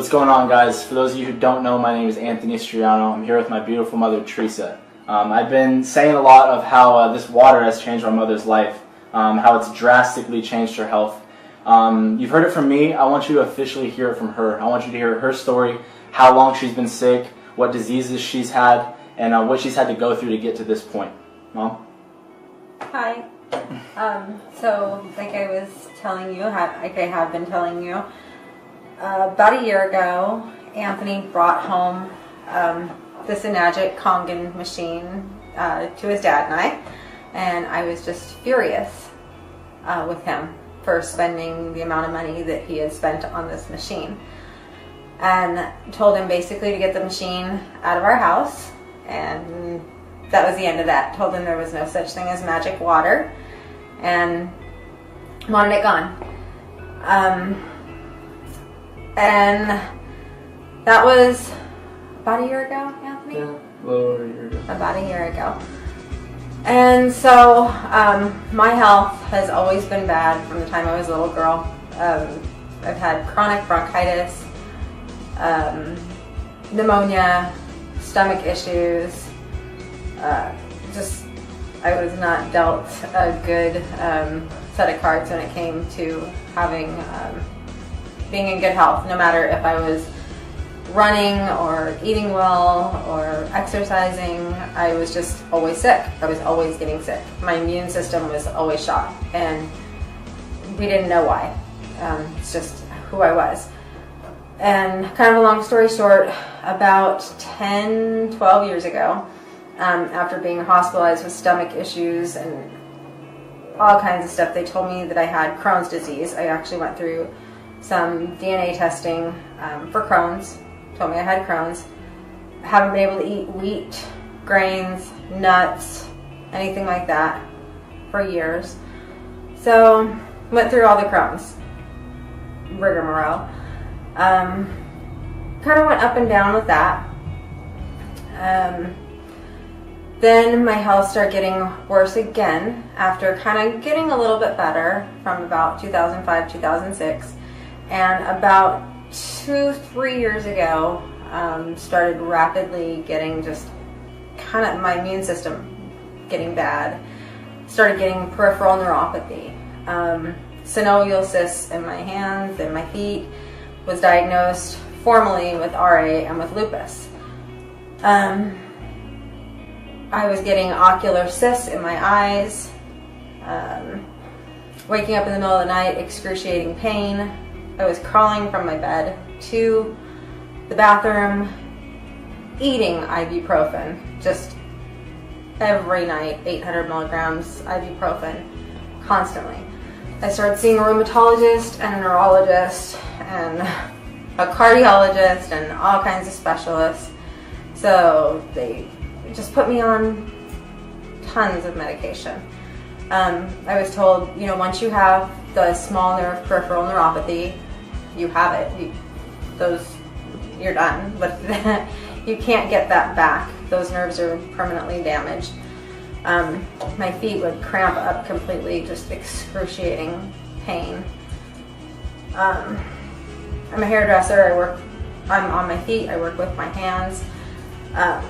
What's going on, guys? For those of you who don't know, my name is Anthony Striano. I'm here with my beautiful mother, Teresa. I've been saying a lot of how this water has changed my mother's life, how it's drastically changed her health. You've heard it from me. I want you to officially hear it from her. I want you to hear her story, how long she's been sick, what diseases she's had, and what she's had to go through to get to this point. Mom? Hi. So, like I was telling you, like I have been telling you, about a year ago, Anthony brought home this Enagic Kangen machine to his dad and I was just furious with him for spending the amount of money that he had spent on this machine, and told him basically to get the machine out of our house, and that was the end of that. Told him there was no such thing as magic water and wanted it gone. And that was about a year ago, Anthony? Yeah, a little over a year ago. About a year ago. And so my health has always been bad from the time I was a little girl. I've had chronic bronchitis, pneumonia, stomach issues. I was not dealt a good set of cards when it came to having being in good health, no matter if I was running or eating well or exercising. I was just always sick. I was always getting sick. My immune system was always shot, and we didn't know why. It's just who I was. And kind of a long story short, about 10, 12 years ago, after being hospitalized with stomach issues and all kinds of stuff, they told me that I had Crohn's disease. I actually went through some DNA testing for Crohn's. Told me I had Crohn's. Haven't been able to eat wheat, grains, nuts, anything like that for years. So went through all the Crohn's rigmarole. Kind of went up and down with that. Then my health started getting worse again after kind of getting a little bit better from about 2005, 2006. And about 2-3 years ago, started rapidly getting just kind of my immune system getting bad. Started getting peripheral neuropathy, synovial cysts in my hands and my feet. Was diagnosed formally with RA and with lupus. I was getting ocular cysts in my eyes, waking up in the middle of the night, excruciating pain. I was crawling from my bed to the bathroom, eating ibuprofen, just every night, 800 milligrams ibuprofen, constantly. I started seeing a rheumatologist and a neurologist and a cardiologist and all kinds of specialists. So they just put me on tons of medication. I was told, once you have the small nerve peripheral neuropathy, you have it. You're done. But you can't get that back. Those nerves are permanently damaged. My feet would cramp up completely, just excruciating pain. I'm a hairdresser. I'm on my feet. I work with my hands. I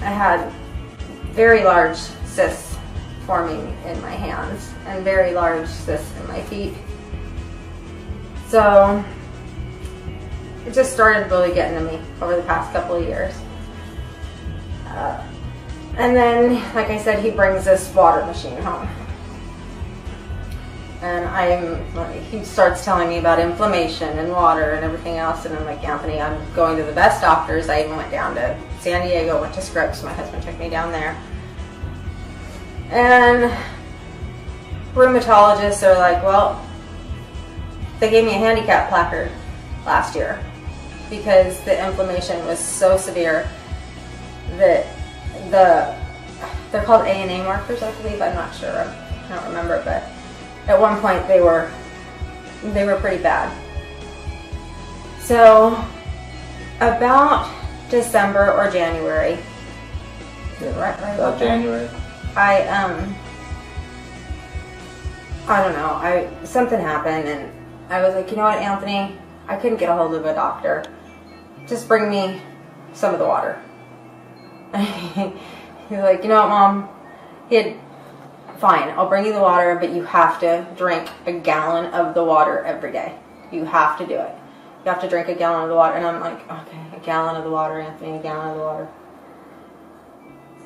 had very large cysts forming in my hands and very large cysts in my feet. So it just started really getting to me over the past couple of years. And then, like I said, he brings this water machine home. And he starts telling me about inflammation and water and everything else. And I'm like, Anthony, I'm going to the best doctors. I even went down to San Diego, went to Scripps. My husband took me down there. And rheumatologists are like, well, they gave me a handicap placard last year because the inflammation was so severe that they're called ANA markers, I believe. I'm not sure. I don't remember, but at one point they were pretty bad. So about December or January. Right About January. I don't know. Something happened, and I was like, you know what, Anthony? I couldn't get a hold of a doctor. just bring me some of the water. He's like, you know what, Mom? Fine, I'll bring you the water, but you have to drink a gallon of the water every day. You have to do it. You have to drink a gallon of the water. And I'm like, okay, a gallon of the water, Anthony, a gallon of the water.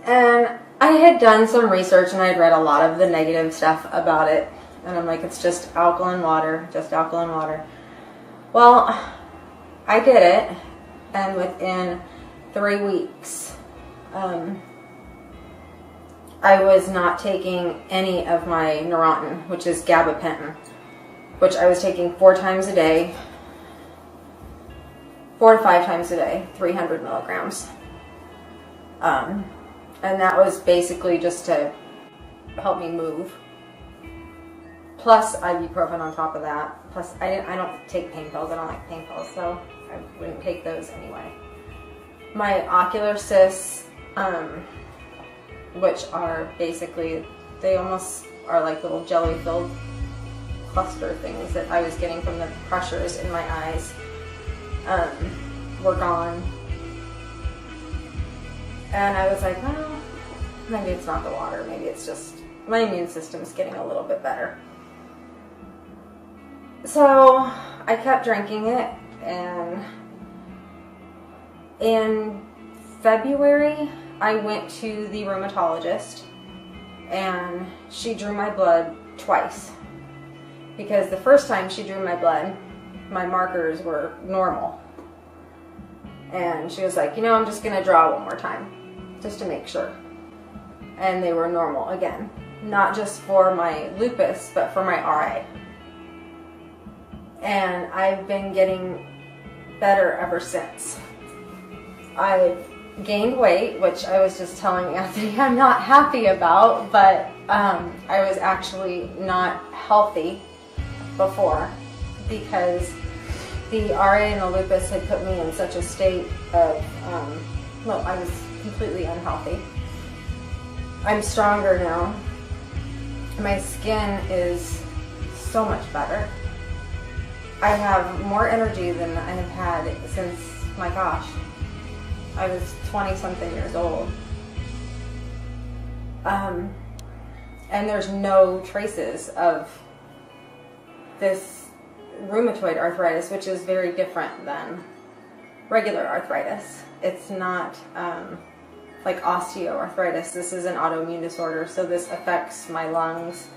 And I had done some research and I had read a lot of the negative stuff about it. And I'm like, it's just alkaline water, just alkaline water. Well, I did it, and within 3 weeks, I was not taking any of my Neurontin, which is gabapentin, which I was taking 4 times a day, 4 to 5 times a day, 300 milligrams. And that was basically just to help me move. Plus ibuprofen on top of that. Plus I don't take pain pills. I don't like pain pills, so I wouldn't take those anyway. My ocular cysts, which are basically, they almost are like little jelly-filled cluster things that I was getting from the pressures in my eyes, were gone. And I was like, well, maybe it's not the water. Maybe it's just my immune system's getting a little bit better. So I kept drinking it, and in February, I went to the rheumatologist, and she drew my blood twice. Because the first time she drew my blood, my markers were normal. And she was like, you know, I'm just going to draw one more time, just to make sure. And they were normal again. Not just for my lupus, but for my RA. And I've been getting better ever since. I've gained weight, which I was just telling Anthony I'm not happy about, but I was actually not healthy before because the RA and the lupus had put me in such a state of, well, I was completely unhealthy. I'm stronger now. My skin is so much better. I have more energy than I have had since, my gosh, I was 20-something years old. And there's no traces of this rheumatoid arthritis, which is very different than regular arthritis. It's not like osteoarthritis. This is an autoimmune disorder, so this affects my lungs,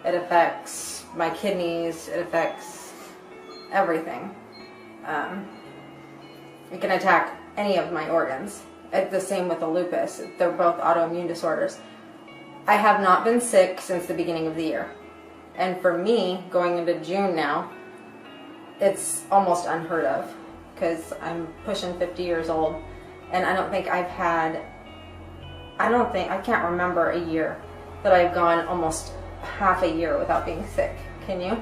it affects my kidneys, it affects everything. It can attack any of my organs. It's the same with the lupus. They're both autoimmune disorders. I have not been sick since the beginning of the year. And for me, going into June now, it's almost unheard of because I'm pushing 50 years old, and I can't remember a year that I've gone almost half a year without being sick. Can you?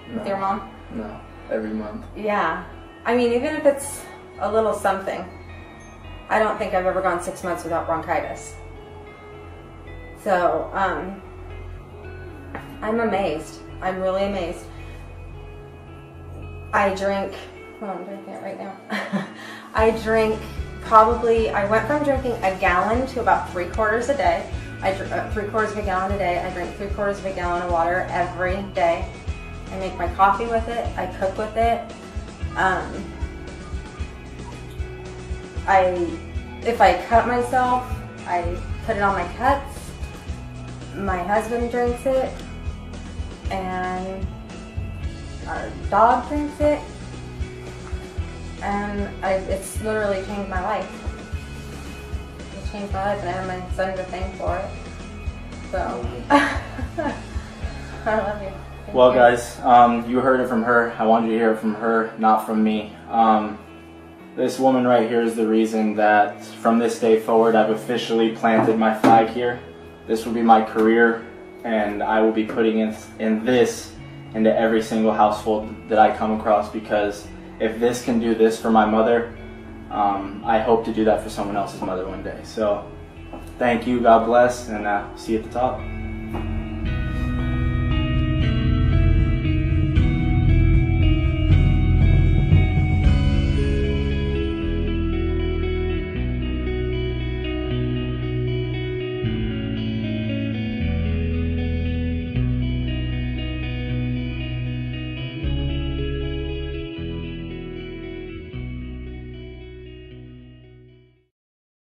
No. With your mom? No, every month. Yeah. I mean, even if it's a little something, I don't think I've ever gone 6 months without bronchitis. So, I'm amazed. I'm really amazed. I drink, well, I'm drinking it right now. I went from drinking a gallon to about 3/4 a day. I drink 3/4 of a gallon a day. I drink 3/4 of a gallon of water every day. I make my coffee with it. I cook with it. If I cut myself, I put it on my cuts. My husband drinks it, and our dog drinks it, and it's literally changed my life. It's changed my life, and I have my son to thank for it. So, I love you. Thank Well, you. guys, you heard it from her. I wanted you to hear it from her, not from me. This woman right here is the reason that from this day forward, I've officially planted my flag here. This will be my career, and I will be putting in this into every single household that I come across, because if this can do this for my mother, I hope to do that for someone else's mother one day. So thank you, God bless, and see you at the top.